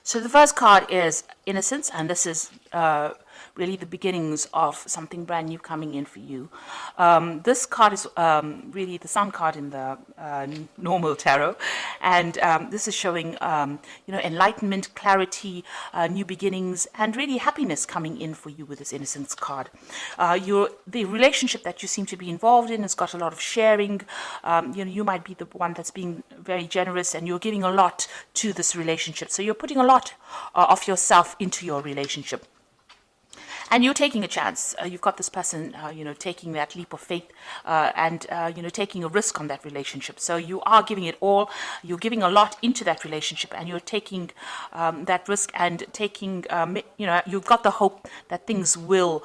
So the first card is Innocence, and this is really the beginnings of something brand new coming in for you. This card is really the sun card in the normal tarot, and this is showing enlightenment, clarity, new beginnings, and really happiness coming in for you with this Innocence card. The relationship that you seem to be involved in has got a lot of sharing. You might be the one that's being very generous, and you're giving a lot to this relationship. So you're putting a lot of yourself into your relationship. And you're taking a chance. You've got this person, taking that leap of faith and taking a risk on that relationship. So you are giving it all. You're giving a lot into that relationship, and you're taking that risk and taking, you've got the hope that things will,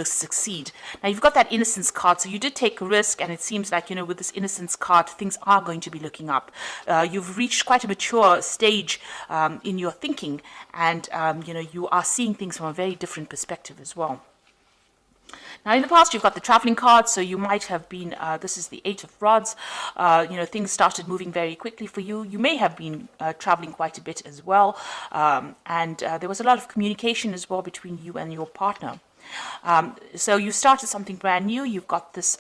succeed. Now, you've got that Innocence card. So you did take a risk, and it seems like, with this Innocence card, things are going to be looking up. You've reached quite a mature stage in your thinking, and, you are seeing things from a very different perspective as well. Now, in the past, you've got the traveling card, so you might have been, this is the Eight of Rods, things started moving very quickly for you. You may have been traveling quite a bit as well, and there was a lot of communication as well between you and your partner. So you started something brand new. You've got this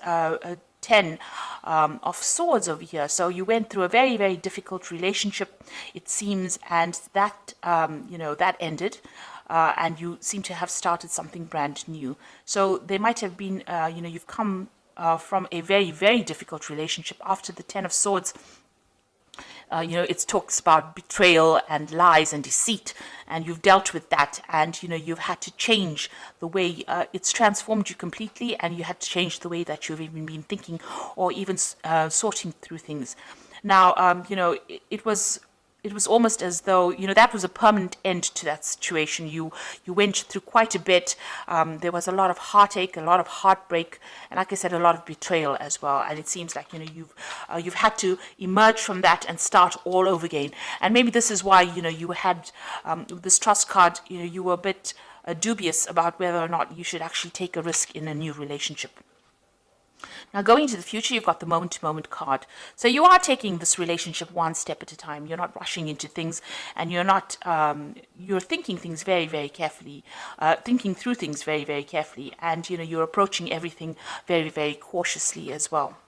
10 of Swords over here. So you went through a very, very difficult relationship, it seems, and that, that ended. And you seem to have started something brand new. So there might have been, you've come from a very, very difficult relationship. After the 10 of Swords, it talks about betrayal and lies and deceit, and you've dealt with that, and you've had to change the way it's transformed you completely, and you had to change the way that you've even been thinking or even sorting through things. Now, it was almost as though, that was a permanent end to that situation. You went through quite a bit. There was a lot of heartache, a lot of heartbreak, and like I said, a lot of betrayal as well. And it seems like, you've had to emerge from that and start all over again. And maybe this is why, you had this Trust card, you were a bit dubious about whether or not you should actually take a risk in a new relationship. Now, going into the future, you've got the moment-to-moment card. So you are taking this relationship one step at a time. You're not rushing into things, and you're not, you're thinking things very, very carefully, thinking through things very, very carefully, and, you're approaching everything very, very cautiously as well.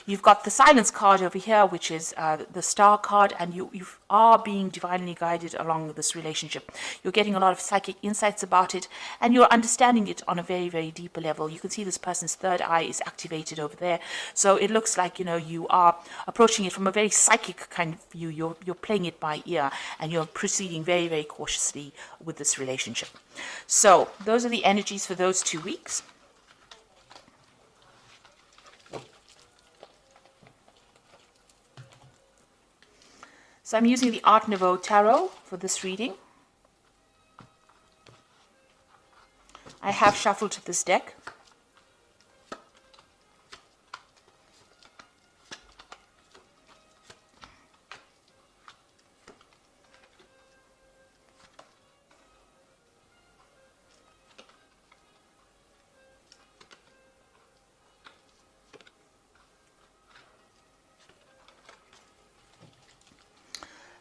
You've got the Silence card over here, which is the Star card, and you are being divinely guided along this relationship. You're getting a lot of psychic insights about it, and you're understanding it on a very, very deeper level. You can see this person's third eye is activated over there. So it looks like, you are approaching it from a very psychic kind of view. You're playing it by ear, and you're proceeding very, very cautiously with this relationship. So those are the energies for those 2 weeks. So I'm using the Art Nouveau Tarot for this reading. I have shuffled this deck.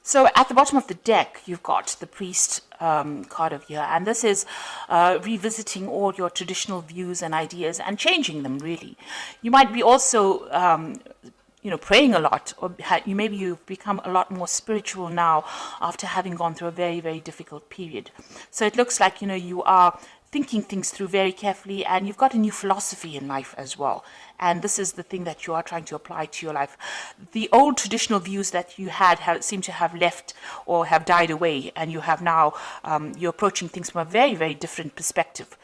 So at the bottom of the deck, you've got the Priest card over here, and this is revisiting all your traditional views and ideas and changing them, really. You might be also, praying a lot, or maybe you've become a lot more spiritual now after having gone through a very, very difficult period. So it looks like, you are thinking things through very carefully, and you've got a new philosophy in life as well. And this is the thing that you are trying to apply to your life. The old traditional views that you had seem to have left or have died away, and you have now, you're approaching things from a very, very different perspective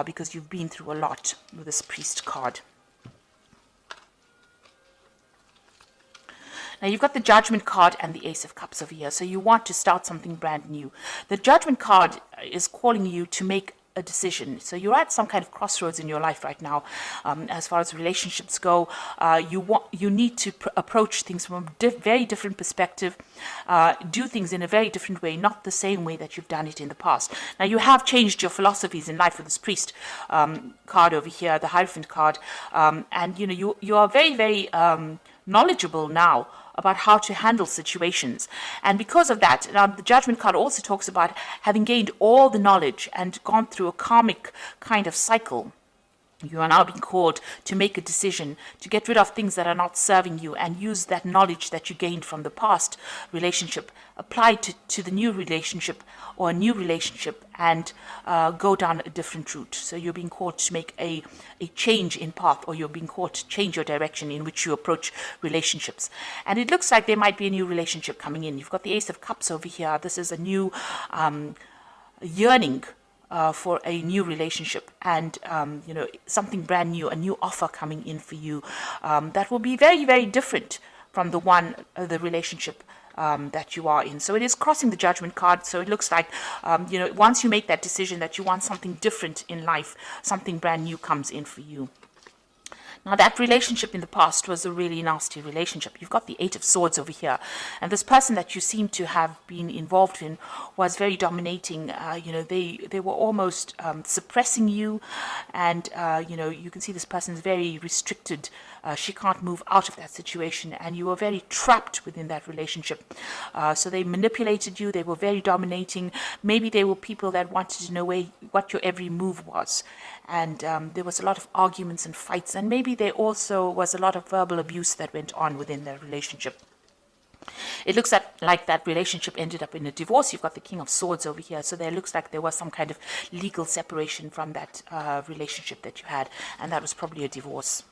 because you've been through a lot with this Priest card. Now, you've got the Judgment card and the Ace of Cups over here, so you want to start something brand new. The Judgment card is calling you to make a decision. So you're at some kind of crossroads in your life right now. As far as relationships go, you need to approach things from a very different perspective, do things in a very different way, not the same way that you've done it in the past. Now, you have changed your philosophies in life with this Priest card over here, the Hierophant card, and you are very, very knowledgeable now about how to handle situations. And because of that, now the Judgment card also talks about having gained all the knowledge and gone through a karmic kind of cycle. You are now being called to make a decision, to get rid of things that are not serving you and use that knowledge that you gained from the past relationship, apply to the new relationship or a new relationship, and go down a different route. So you're being called to make a change in path, or you're being called to change your direction in which you approach relationships. And it looks like there might be a new relationship coming in. You've got the Ace of Cups over here. This is a new yearning for a new relationship, and something brand new, a new offer coming in for you that will be very, very different from the relationship that you are in. So it is crossing the Judgment card. So it looks like once you make that decision that you want something different in life, something brand new comes in for you. Now, that relationship in the past was a really nasty relationship. You've got the Eight of Swords over here. And this person that you seem to have been involved in was very dominating. They were almost suppressing you. And, you can see this person is very restricted. She can't move out of that situation. And you were very trapped within that relationship. So they manipulated you. They were very dominating. Maybe they were people that wanted to know what your every move was. And there was a lot of arguments and fights, and maybe there also was a lot of verbal abuse that went on within their relationship. It looks like that relationship ended up in a divorce. You've got the King of Swords over here, so there looks like there was some kind of legal separation from that relationship that you had, and that was probably a divorce.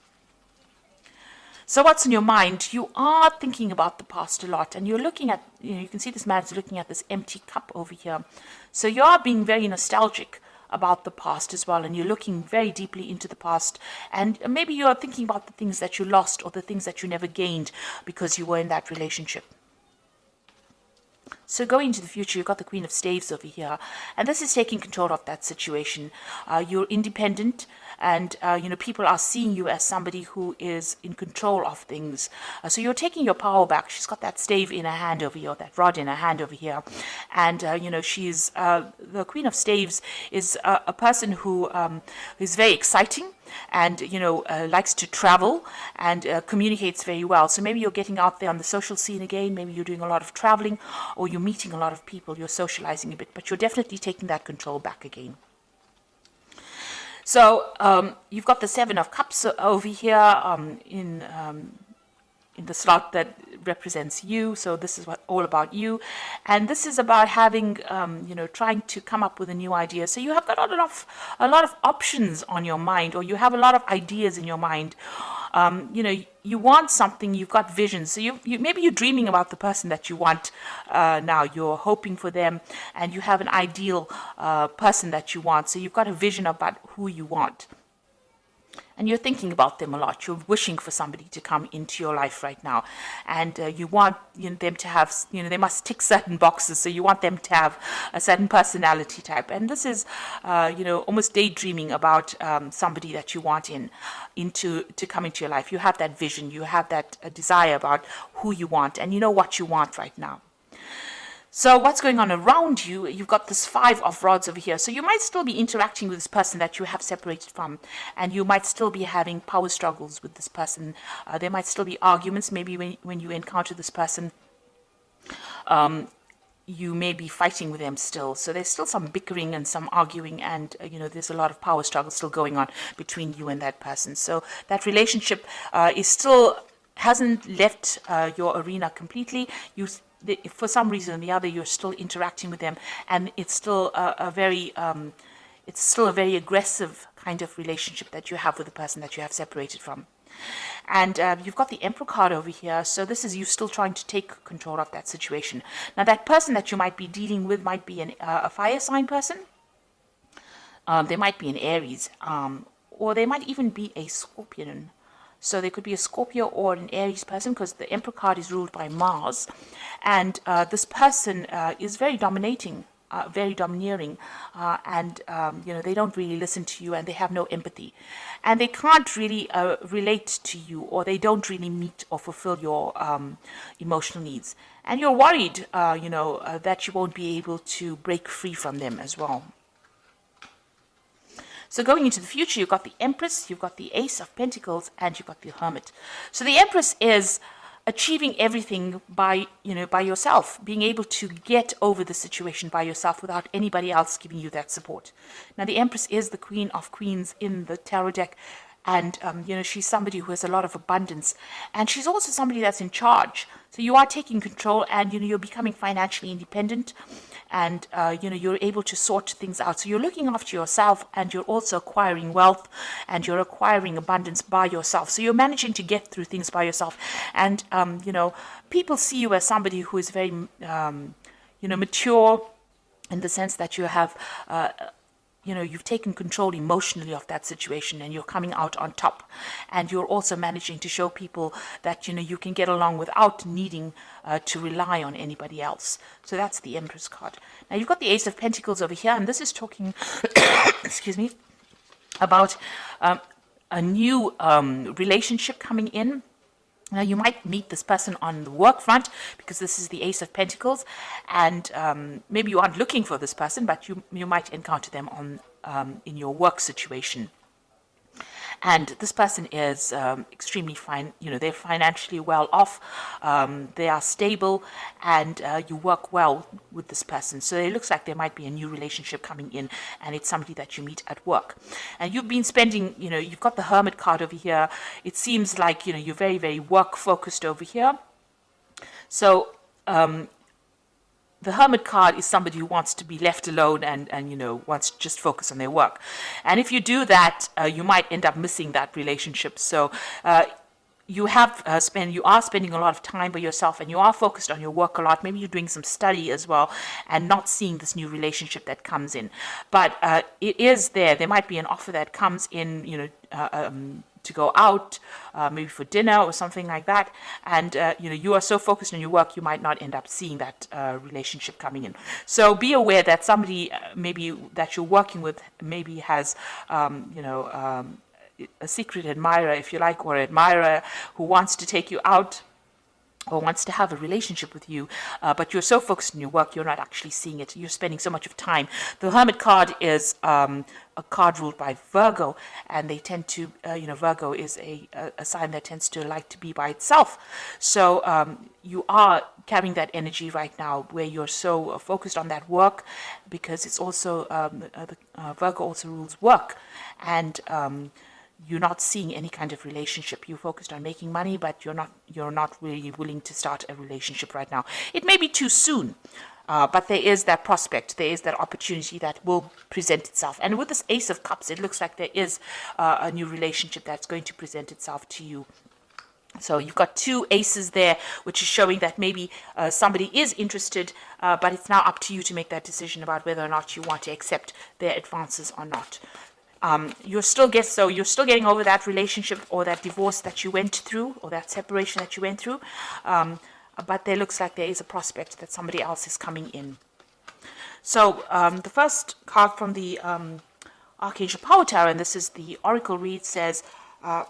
So what's in your mind? You are thinking about the past a lot, and you're looking at, you can see this man's looking at this empty cup over here. So you are being very nostalgic about the past as well, and you're looking very deeply into the past, and maybe you're thinking about the things that you lost or the things that you never gained because you were in that relationship. So going into the future, you've got the Queen of Staves over here, and this is taking control of that situation. You're independent, and people are seeing you as somebody who is in control of things. So you're taking your power back. She's got that stave in her hand over here, that rod in her hand over here, and she's the Queen of Staves is a person who is very exciting, and likes to travel and communicates very well. So maybe you're getting out there on the social scene again. Maybe you're doing a lot of traveling, or you're meeting a lot of people. You're socializing a bit, but you're definitely taking that control back again. So you've got the Seven of Cups over here in the slot that represents you. So this is all about you, and this is about having trying to come up with a new idea. So you have got a lot of options on your mind, or you have a lot of ideas in your mind. You want something, you've got visions. So you maybe you're dreaming about the person that you want now. You're hoping for them, and you have an ideal person that you want. So you've got a vision about who you want. And you're thinking about them a lot. You're wishing for somebody to come into your life right now. And you want them to have, they must tick certain boxes. So you want them to have a certain personality type. And this is, almost daydreaming about somebody that you want to come into your life. You have that vision. You have that desire about who you want. And you know what you want right now. So what's going on around you? You've got this Five of Rods over here. So you might still be interacting with this person that you have separated from, and you might still be having power struggles with this person. There might still be arguments. Maybe when you encounter this person, you may be fighting with them still. So there's still some bickering and some arguing, and there's a lot of power struggle still going on between you and that person. So that relationship hasn't left your arena completely. For some reason or the other, you're still interacting with them, and it's still a very aggressive kind of relationship that you have with the person that you have separated from. And you've got the Emperor card over here, so this is you still trying to take control of that situation. Now, that person that you might be dealing with might be a fire sign person. They might be an Aries, or they might even be a Scorpion. So there could be a Scorpio or an Aries person, because the Emperor card is ruled by Mars. And this person is very dominating, very domineering, and they don't really listen to you, and they have no empathy. And they can't really relate to you, or they don't really meet or fulfill your emotional needs. And you're worried, that you won't be able to break free from them as well. So going into the future, you've got the Empress, you've got the Ace of Pentacles, and you've got the Hermit. So the Empress is achieving everything by, by yourself, being able to get over the situation by yourself without anybody else giving you that support. Now, the Empress is the Queen of Queens in the tarot deck, and she's somebody who has a lot of abundance, and she's also somebody that's in charge. So you are taking control, and you're becoming financially independent, and you're able to sort things out. So you're looking after yourself, and you're also acquiring wealth, and you're acquiring abundance by yourself. So you're managing to get through things by yourself, and people see you as somebody who is very mature, in the sense that you have you've taken control emotionally of that situation, and you're coming out on top. And you're also managing to show people that, you can get along without needing to rely on anybody else. So that's the Empress card. Now, you've got the Ace of Pentacles over here, and this is talking, excuse me, about a new relationship coming in. Now, you might meet this person on the work front, because this is the Ace of Pentacles, and maybe you aren't looking for this person, but you might encounter them on in your work situation. And this person is extremely fine. They're financially well off. They are stable, and you work well with this person. So it looks like there might be a new relationship coming in, and it's somebody that you meet at work. And you've been spending, you've got the Hermit card over here. It seems like, you're very, very work focused over here. So, the Hermit card is somebody who wants to be left alone and wants to just focus on their work. And if you do that, you might end up missing that relationship. So you are spending a lot of time by yourself, and you are focused on your work a lot. Maybe you're doing some study as well, and not seeing this new relationship that comes in. But it is there. There might be an offer that comes in, to go out, maybe for dinner or something like that, and you are so focused on your work, you might not end up seeing that relationship coming in. So be aware that somebody maybe that you're working with maybe has a secret admirer, if you like, or admirer who wants to take you out or wants to have a relationship with you, but you're so focused on your work, you're not actually seeing it. You're spending so much of time. The Hermit card is a card ruled by Virgo, and they tend to, Virgo is a sign that tends to like to be by itself. So you are carrying that energy right now, where you're so focused on that work, because it's also, Virgo also rules work, and you're not seeing any kind of relationship. You're focused on making money, but you're not really willing to start a relationship right now. It may be too soon, but there is that prospect, there is that opportunity that will present itself. And with this Ace of Cups, it looks like there is a new relationship that's going to present itself to you. So you've got two aces there, which is showing that maybe somebody is interested, but it's now up to you to make that decision about whether or not you want to accept their advances or not. You're still getting over that relationship or that divorce that you went through, or that separation that you went through, but there looks like there is a prospect that somebody else is coming in. So the first card from the Archangel Power Tower, and this is the Oracle read, says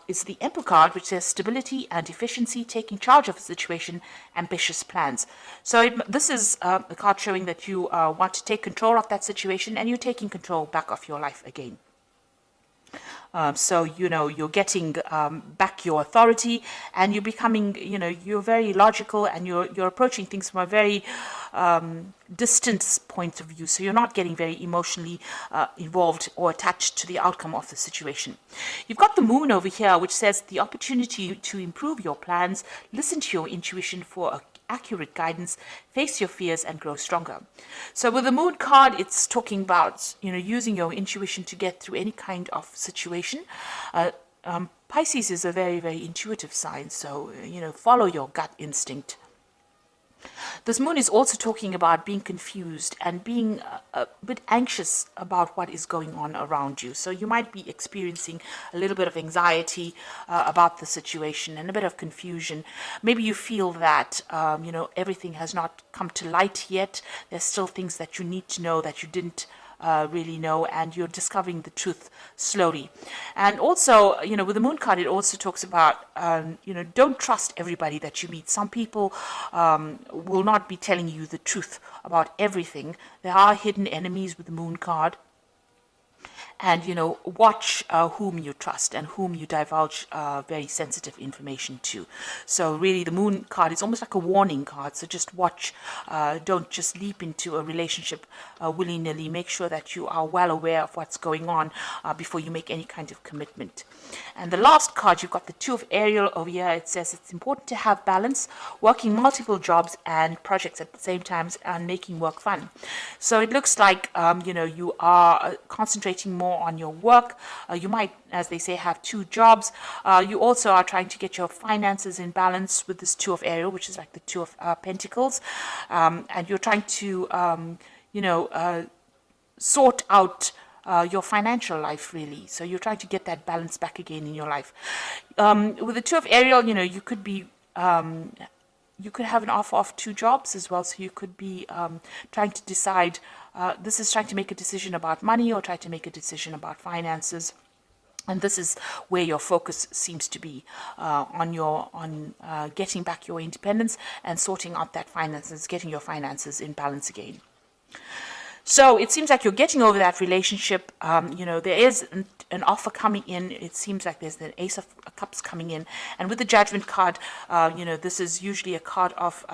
it's the Emperor card, which says stability and efficiency, taking charge of a situation, ambitious plans. So this is a card showing that you want to take control of that situation, and you're taking control back of your life again. So, you're getting back your authority, and you're becoming, you're very logical, and you're approaching things from a very distant point of view. So you're not getting very emotionally involved or attached to the outcome of the situation. You've got the Moon over here, which says the opportunity to improve your plans, listen to your intuition for accurate guidance, face your fears, and grow stronger. So with the Moon card, it's talking about using your intuition to get through any kind of situation. Pisces is a very, very intuitive sign, so follow your gut instinct. This Moon is also talking about being confused and being a bit anxious about what is going on around you. So you might be experiencing a little bit of anxiety about the situation and a bit of confusion. Maybe you feel that, everything has not come to light yet. There's still things that you need to know that you didn't really know, and you're discovering the truth slowly. And also, with the Moon card, it also talks about, don't trust everybody that you meet. Some people will not be telling you the truth about everything. There are hidden enemies with the Moon card. and watch whom you trust and whom you divulge very sensitive information to. So really the Moon card is almost like a warning card, so just watch. Don't just leap into a relationship willy-nilly. Make sure that you are well aware of what's going on before you make any kind of commitment. And the last card, you've got the Two of Ariel over here. It says it's important to have balance, working multiple jobs and projects at the same time, and making work fun. So it looks like you are concentrating more on your work. You might, as they say, have two jobs. You also are trying to get your finances in balance with this Two of Ariel, which is like the Two of Pentacles, and you're trying to sort out your financial life, really. So you're trying to get that balance back again in your life. With the Two of Ariel, you could be you could have an offer of two jobs as well. So you could be trying to decide. This is trying to make a decision about money, or try to make a decision about finances. And this is where your focus seems to be on getting back your independence and sorting out that finances, getting your finances in balance again. So it seems like you're getting over that relationship. There is an offer coming in. It seems like there's an Ace of Cups coming in. And with the Judgment card, this is usually a card of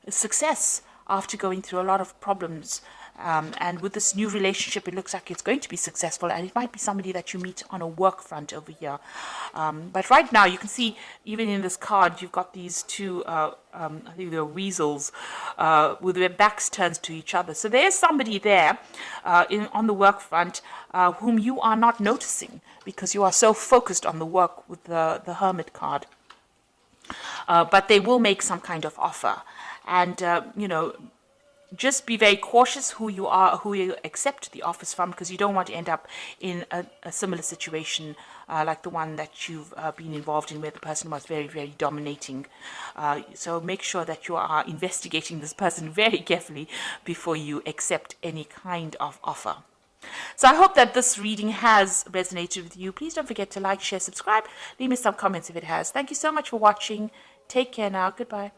success after going through a lot of problems. And with this new relationship, it looks like it's going to be successful, and it might be somebody that you meet on a work front over here. But right now, you can see, even in this card, you've got these two, I think they're weasels, with their backs turned to each other. So there's somebody there on the work front whom you are not noticing because you are so focused on the work with the Hermit card. But they will make some kind of offer. And, just be very cautious who you accept the offers from, because you don't want to end up in a similar situation like the one that you've been involved in, where the person was very, very dominating. So make sure that you are investigating this person very carefully before you accept any kind of offer. So I hope that this reading has resonated with you. Please don't forget to like, share, subscribe. Leave me some comments if it has. Thank you so much for watching. Take care now. Goodbye.